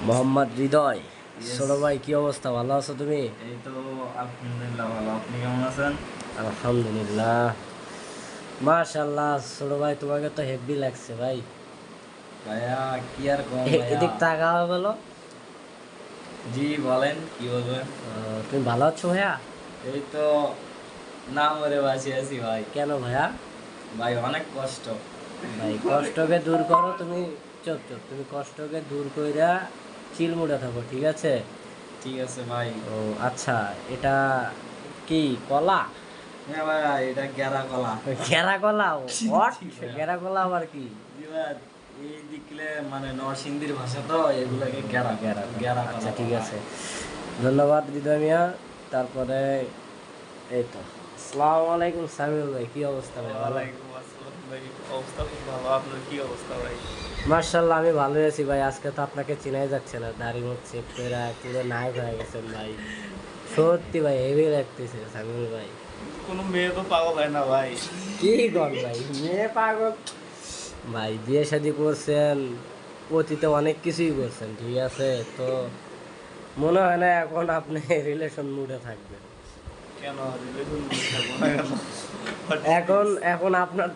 মোহাম্মদ হৃদয়। ছোট ভাই, কি অবস্থা? ভালো আছো তুমি? এই তো আলহামদুলিল্লাহ ভালো। আপনি কেমন আছেন? আলহামদুলিল্লাহ, মাশাল্লাহ। ছোট ভাই, তোমাকে তো হেভি লাগছে ভাই। ভাইয়া কি আর কম ভাইয়া। এদিক তাকাও বলো। জি বলেন, কি বলবেন? তুমি ভালো আছো ভাইয়া? এই তো না মরে বাঁচি আছি ভাই। কেন ভাইয়া? ভাই অনেক কষ্ট। ভাই কষ্টকে দূর করো তুমি। চুপ চুপ, তুমি কষ্টকে দূর কইরা চিল মুডে থাকো, ঠিক আছে? ঠিক আছে ভাই। ও আচ্ছা, এটা কি কলা? হ্যাঁ ভাইয়া, এটা গেরা কলা। ঘেরা কলা? হোয়াট? জি ভাইয়া। ঘেরা কলা আবার কি? জি ভাইয়া, এই দিকলে মানে নরসিংদীর ভাষা তো এগুলাকে গেরা ঘেরা গেরা কলা, কলা আচ্ছা ঠিক বলা আছে। হয়। ধন্যবাদ হৃদয় মিয়া। তারপরে এই তো, আসসালামু আলাইকুম সামিউল ভাই, কি অবস্থা ভাই? ভালো? ওয়ালাইকুম আসসালাম ভাই, অবস্থা খুব ভালো। আপনার কি অবস্থা ভাই? মার্শাল্লাহ, আমি ভালোই আছি ভাই। আজকে তো আপনাকে চিনাই যাচ্ছে না, দাড়ি মুখ চেক করে পুরো নায়ক হয়ে গেছেন ভাই। সত্যি ভাই, হেভি লাগতেছে সামিউল ভাই। কোনো মেয়ে তো পাগল হয় না ভাই। কি গল ভাই, মেয়ে পাগল? ভাই বিয়ে শাদী করছেন, অতীতে অনেক কিছুই করছেন, ঠিক আছে? তো মনে হয় না এখন আপনি রিলেশন মুডে থাকবেন। কেন রিলেশন থাকবো না কেন? এখন এখন আপনার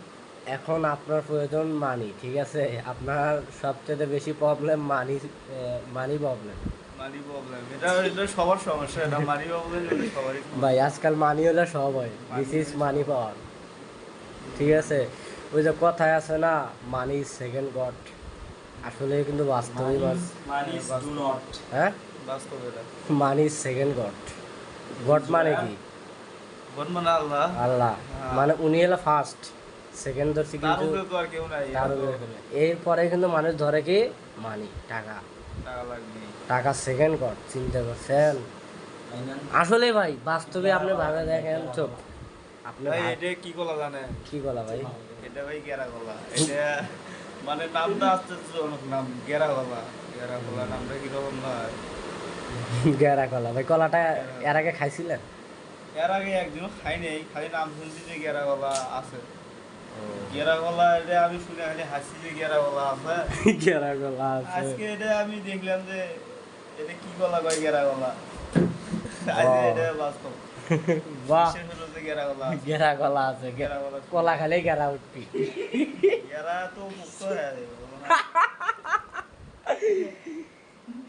এখন আপনার প্রয়োজন মানি, ঠিক আছে? আপনার সবচেয়ে বেশি প্রবলেম মানি, মানি প্রবলেম। মানি প্রবলেম, এটা এটা সবার সমস্যা। এটা মানি প্রবলেম, এটা সবারই সমস্যা। ভাই আজকাল মানি হলে সব হয়, দিস ইজ মানি পাওয়ার, ঠিক আছে? ওই যে কথায় আছে না, মানি ইজ সেকেন্ড গড। আসলে কিন্তু বাস্তবই মানি ডু নট। হ্যাঁ, বাস্তব এটা। Money is second god. God মানে কি? গড মানে আল্লাহ। আল্লাহ। হ্যাঁ। মানে উনি হলো ফার্স্ট, সেকেন্ড ধরছি তার কিন্তু উপরে তো আর কেউ নাই। তার উপরে কোনো। এরপরে কিন্তু মানুষ ধরে কি মানি, টাকা। টাকা লাগবে। টাকা সেকেন্ড গড, চিন্তা করছেন? আসলে ভাই বাস্তবে আপনি ভাবে দেখেন, চোখ আপনি ভাই এটা কি কলা জানেন? কি বলা ভাই? এটা ভাই গেরা কলা। এটা মানে নামটা আসতে অনেক নাম, গেরা কলা। গেরা কলা নামটা কিরকম নয়? গেরা কলা ভাই, কলাটা এর আগে খাইছিলেন? এর আগে একদিনও খাই নাই, খালি নাম শুনছি যে গেরা কলা আছে। গেরা কলা এটা আমি শুনে খালি হাসি যে গেরা কলা আছে। গেরা কলা আছে? আজকে এটা আমি দেখলাম যে এটা কি কলা কয়, গেরা কলা। আজকে এটা বাস্তব। বাহ, বিশেষ হলো যে গেরা কলা আছে। গেরা কলা আছে। গেরা কলা কলা খালে গেরা উঠবি। গেরা তো মুক্ত হয়ে যাবে, বলো না?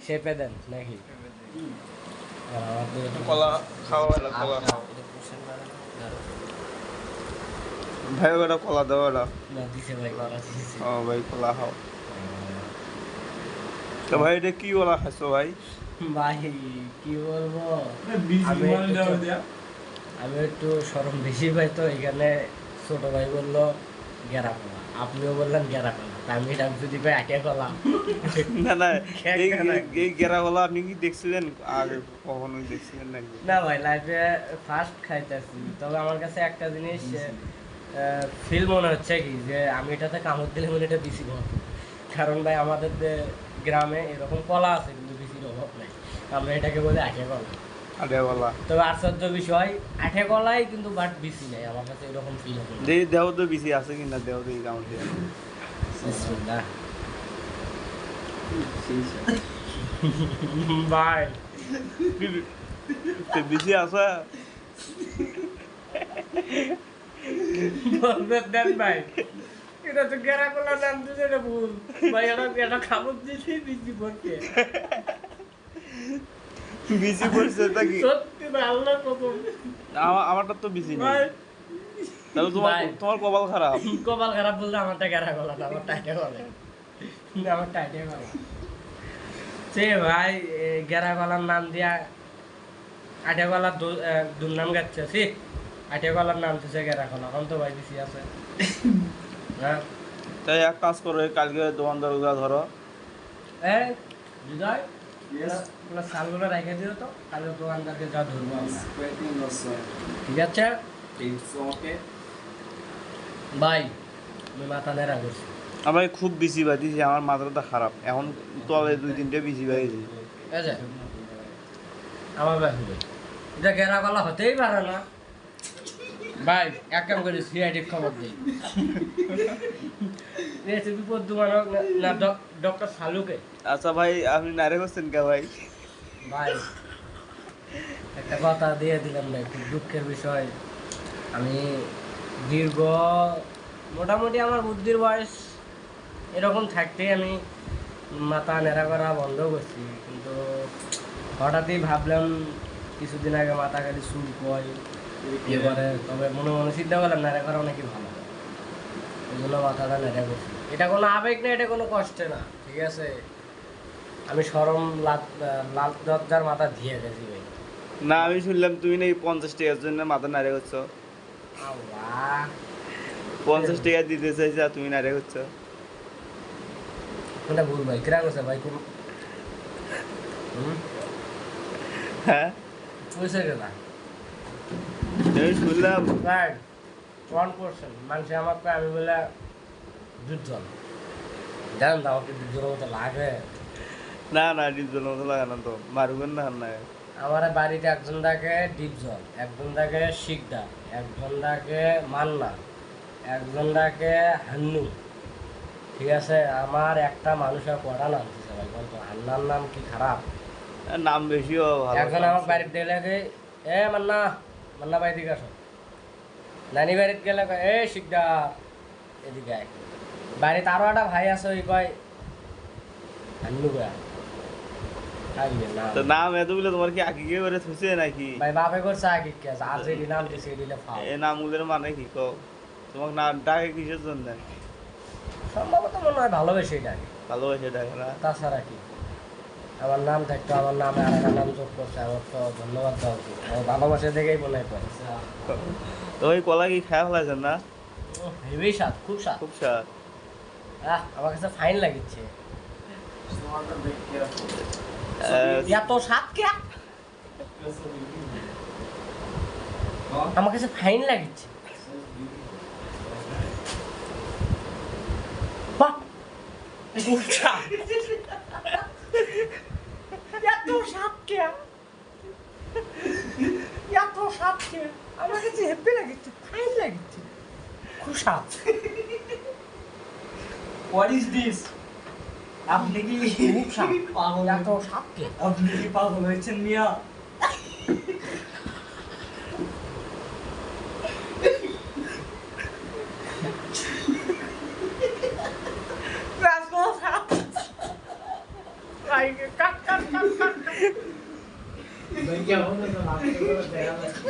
শেপে দেন নাকি? কলা খাওয়া হলো, কলা খাও। ভাই ওটা কলা দাও ওটা। না, দিছে ভাই, কলা দিছে। ও ভাই কলা খাও। তো ভাই এটা কি কলা খাইছো ভাই? ভাই কি বলবো, আমি একটু শরম বেশি ভাই, তো এখানে ছোট ভাই বললো গেরা কলা, আপনিও বললেন গেরা কলা, তা আমি এটা যদি ভাই আটে কলা। না না, এই এই গেরা কলা আপনি কি দেখছিলেন আগে? কখনো দেখছিলেন নাকি? না ভাই, লাইফে ফার্স্ট খাইতেছি। তবে আমার কাছে একটা জিনিস ফিল মনে হচ্ছে কি, যে আমি এটাতে কামড় দিলে মনে এটা বেশি ভালো। কারণ ভাই আমাদের গ্রামে এরকম কলা আছে কিন্তু বেশির অভাব নাই, আমরা এটাকে বলি আঠে কলা। আরে কলা তবে আশ্চর্য বিষয়, আঠে কলাই কিন্তু বাট বেশি নাই, আমার কাছে এরকম ফিল হবে। যে দেহ তো বেশি আছে কিনা, দেহ তো এই কামড় দিয়ে। বিসমিল্লাহ। ভাই বেশি আছে। বলবেন দেন ভাই, এটা তো গেরা কলা নাম দিছে, এটা ভুল ভাই। এটা খাবার দিয়েছি বেশি পড়ছে, বেশি পড়ছে তা কি? সত্যি ভাই, আল্লাহ কসম আমারটা তো বেশি নেই। ভাই। তাহলে তোমার ভাই। তোমার কপাল খারাপ। কপাল খারাপ বলতে আমারটা গেরা গলা না, আমার টাইটে গলা, আমার টাইটে গলা। সে ভাই গেরা গলার নাম দিয়া আটে গলার দুর্নাম গাচ্ছে, সে আটে গলার নাম দিচ্ছে গেরা গলা। এখন তো ভাই বেশি আছে। হ্যাঁ, তাই এক কাজ করো, কালকে দোকানদার ধরো। এই বিজয়, শালগুলো রেখে দিও তো, কালকে দোকানদারকে যা ধরবো আমরা, ঠিক আছে ভাই? আমি মাথা নেড়া করছি। আমার খুব বেশি বাজিছে, আমার মাথাটা খারাপ এখন। তলে 2-3টে বেশি বাজিছে। ঠিক আছে, আমার ভাই হবে এটা গেরা গলা হতেই পারে না ভাই। এক কাম করি, সিআইডি খবর দিই। রেসিপি পদ্মু মানক না ডক্টর সালুকে। আচ্ছা ভাই আপনি নারে করছেন কে ভাই? ভাই একটা কথা দিয়ে দিলাম না, খুব দুঃখের বিষয়। আমি দীর্ঘ মোটামুটি আমার বুদ্ধির বয়স এরকম থাকতেই আমি মাথা নেড়া করা বন্ধ করছি, কিন্তু হঠাৎই ভাবলাম কিছুদিন আগে মাথা খালি চুল কয় এবারে, তবে মনে মনে চিন্তা করলাম নেড়া করা অনেকই ভালো, এই জন্য মাথাটা নেড়া করছি। এটা কোনো আবেগ না, এটা কোনো কষ্টে না, ঠিক আছে? আমি সরম লাল দরজার মাথা দিয়ে গেছি ভাই। না আমি শুনলাম তুমি নাকি 50 টাকার জন্য মাথা নারে করছো। আল্লাহ, 50 টাকা দিতে চাইছে আর তুমি নারে করছো। কোনটা ভুল ভাই? কিরা করছে ভাই? কোন হ্যাঁ পয়সা কেনা আমি শুনলাম। ভাই 1% মানুষ আমাকে, আমি বলে দুধ জল জানেন তো, আমাকে দুধ জলের মতো লাগে। না না ডিজেল মতো লাগানো তো মারুবেন না না। আমার বাড়িতে একজন থাকে ডিপ জল, একজন থাকে শিকদা, একজন থাকে মান্না, একজন থাকে হান্নু, ঠিক আছে? আমার একটা মানুষের কটা নাম দিচ্ছে ভাই, বলতো হান্নার নাম কি খারাপ? নাম বেশিও ভালো। একজন আমার বাড়িতে গেলে এ মান্না, মান্না বাড়ি দিকে আসো। নানি বাড়িতে গেলে এ শিকদার এদিকে আয়। বাড়িতে আরো একটা ভাই আছে, ওই কয় হান্নু গয়া থাকবে না। তো নাম এতগুলো তোমার কি আগে কে করে থুছে নাকি? ভাই বাপে করছে আগে কে আছে, আর যেটি নাম দিছে এদিলে ফাও। এই নামগুলোর মানে কি কও? তোমাকে না ডাকে কিসের জন্য? সম্ভবত মনে হয় ভালোবেসে ডাকে, ভালোবাসে ডাকে না? তাছাড়া কি? আমার নাম থাকতো, আমার নামে আর একটা নাম যোগ করছে, আমার তো ধন্যবাদ দেওয়া উচিত। আমার ভালোবাসে দেখেই মনে হয় করে। তো ওই কলা কি খাওয়া ফেলাইছেন না? হেভি স্বাদ, খুব স্বাদ। খুব স্বাদ। আমার কাছে ফাইন লাগিচ্ছে। এত স্বাদ কে? আমার কাছে ফাইন লাগিচ্ছে। বাহ, খুব স্বাদ। এত স্বাদ কে? এত স্বাদ কে? আমার কাছে হেব্বি লাগিচ্ছে, ফাইন লাগিচ্ছে, খুব স্বাদ। What is this? আপনি কি খুব স্বাদ। পাগল? এত স্বাদ কে? আপনি কি পাগল হয়েছেন মিয়া? কাট কাট কাট কাট। ভাই কেমন আছেন? আপনি তো দেখা যাচ্ছে।